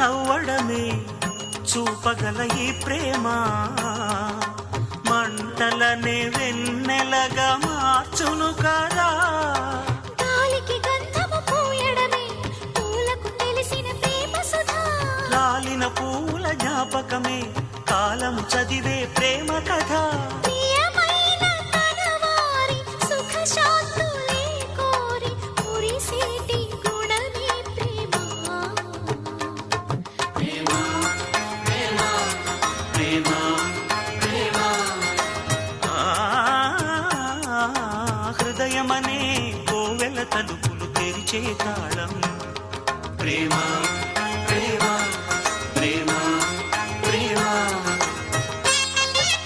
నవ్వడమే చూపగల ఈ ప్రేమ మంటలనే వెన్నెలగా మార్చును కదా. గాలికి గంధము పూయడమే పూలకు తెలిసిన ప్రేమ సుధా. రాలిన పూల జ్ఞాపకమే కాలం చదివే ప్రేమ